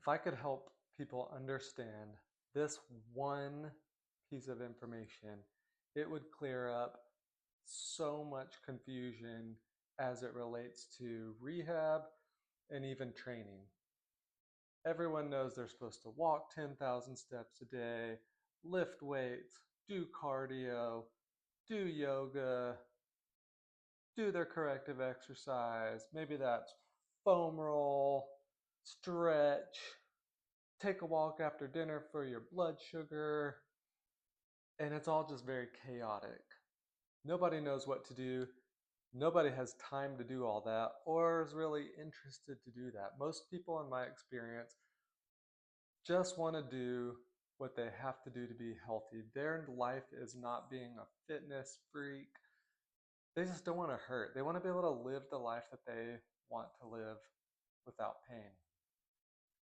If I could help people understand this one piece of information, it would clear up so much confusion as it relates to rehab and even training. Everyone knows they're supposed to walk 10,000 steps a day, lift weights, do cardio, do yoga, do their corrective exercise. Maybe that's foam roll, stretch, take a walk after dinner for your blood sugar, and it's all just very chaotic. Nobody knows what to do. Nobody has time to do all that or is really interested to do that. Most people, in my experience, just want to do what they have to do to be healthy. Their life is not being a fitness freak. They just don't want to hurt. They want to be able to live the life that they want to live without pain.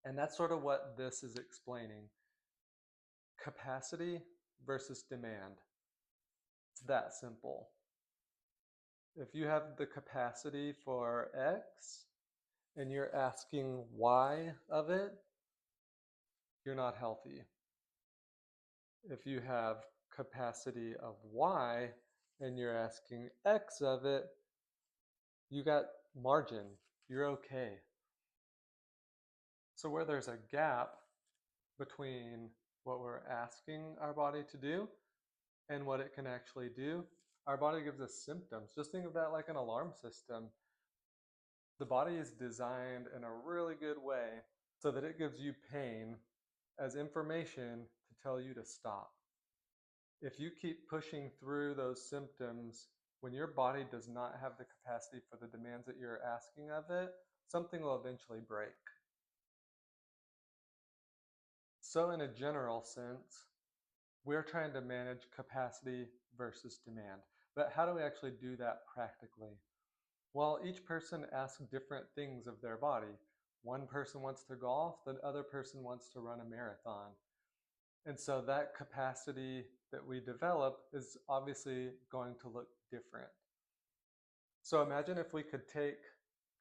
And that's sort of what this is explaining. Capacity versus demand. It's that simple. If you have the capacity for X and you're asking Y of it, you're not healthy. If you have capacity of Y and you're asking X of it, you got margin. You're okay. So where there's a gap between what we're asking our body to do and what it can actually do, our body gives us symptoms. Just think of that like an alarm system. The body is designed in a really good way so that it gives you pain as information to tell you to stop. If you keep pushing through those symptoms when your body does not have the capacity for the demands that you're asking of it, something will eventually break. So in a general sense, we're trying to manage capacity versus demand. But how do we actually do that practically? Well, each person asks different things of their body. One person wants to golf, the other person wants to run a marathon. And so that capacity that we develop is obviously going to look different. So imagine if we could take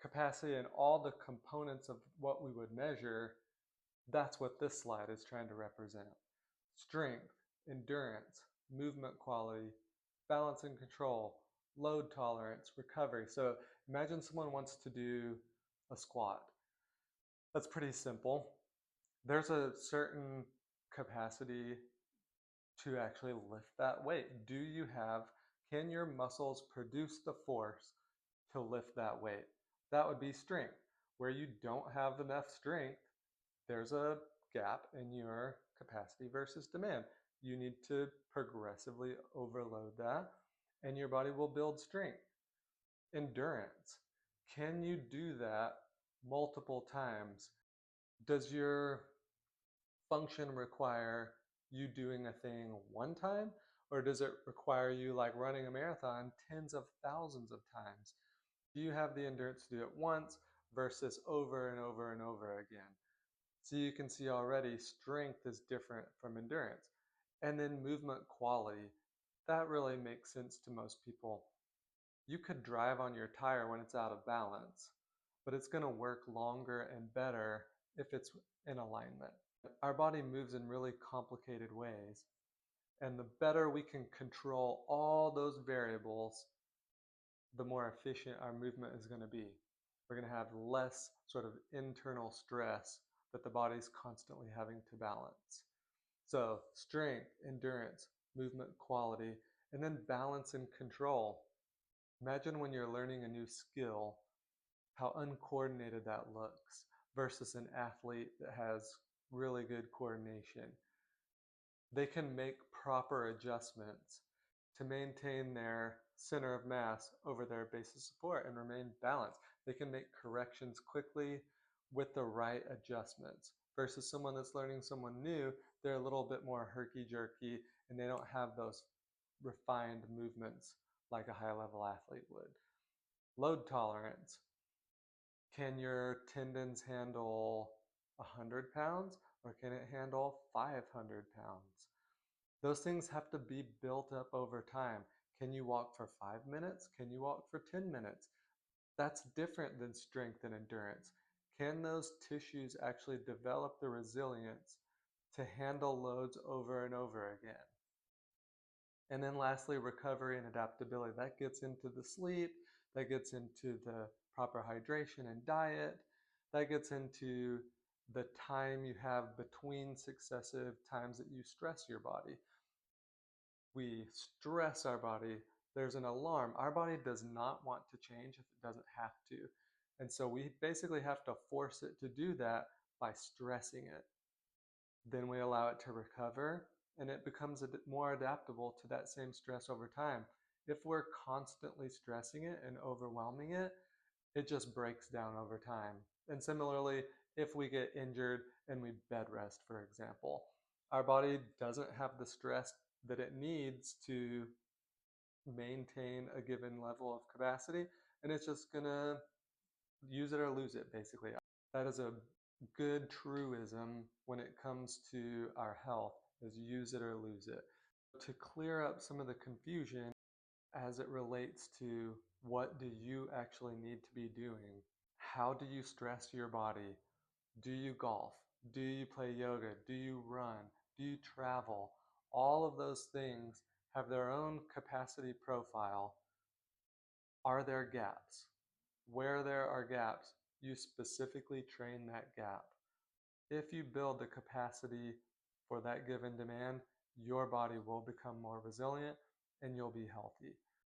capacity and all the components of what we would measure. That's what this slide is trying to represent. Strength, endurance, movement quality, balance and control, load tolerance, recovery. So imagine someone wants to do a squat. That's pretty simple. There's a certain capacity to actually lift that weight. Can your muscles produce the force to lift that weight? That would be strength. Where you don't have enough strength, there's a gap in your capacity versus demand. You need to progressively overload that, and your body will build strength. Endurance. Can you do that multiple times? Does your function require you doing a thing one time, or does it require you, like running a marathon, tens of thousands of times? Do you have the endurance to do it once versus over and over and over again? So you can see already strength is different from endurance. And then movement quality. That really makes sense to most people. You could drive on your tire when it's out of balance, but it's going to work longer and better if it's in alignment. Our body moves in really complicated ways, and the better we can control all those variables, the more efficient our movement is going to be. We're going to have less sort of internal stress that the body's constantly having to balance. So strength, endurance, movement quality, and then balance and control. Imagine when you're learning a new skill, how uncoordinated that looks versus an athlete that has really good coordination. They can make proper adjustments to maintain their center of mass over their base of support and remain balanced. They can make corrections quickly with the right adjustments versus someone that's learning someone new. They're a little bit more herky-jerky and they don't have those refined movements like a high-level athlete would. Load tolerance. Can your tendons handle 100 pounds or can it handle 500 pounds? Those things have to be built up over time. Can you walk for 5 minutes? Can you walk for 10 minutes? That's different than strength and endurance. Can those tissues actually develop the resilience to handle loads over and over again? And then lastly, recovery and adaptability. That gets into the sleep, that gets into the proper hydration and diet, that gets into the time you have between successive times that you stress your body. We stress our body, there's an alarm. Our body does not want to change if it doesn't have to. And so we basically have to force it to do that by stressing it. Then we allow it to recover and it becomes more adaptable to that same stress over time. If we're constantly stressing it and overwhelming it, it just breaks down over time. And similarly, if we get injured and we bed rest, for example, our body doesn't have the stress that it needs to maintain a given level of capacity, and it's just gonna use it or lose it, basically. That is a good truism when it comes to our health, is use it or lose it. To clear up some of the confusion as it relates to what do you actually need to be doing? How do you stress your body? Do you golf? Do you play yoga? Do you run? Do you travel? All of those things have their own capacity profile. Are there gaps? Where there are gaps, you specifically train that gap. If you build the capacity for that given demand, your body will become more resilient and you'll be healthy.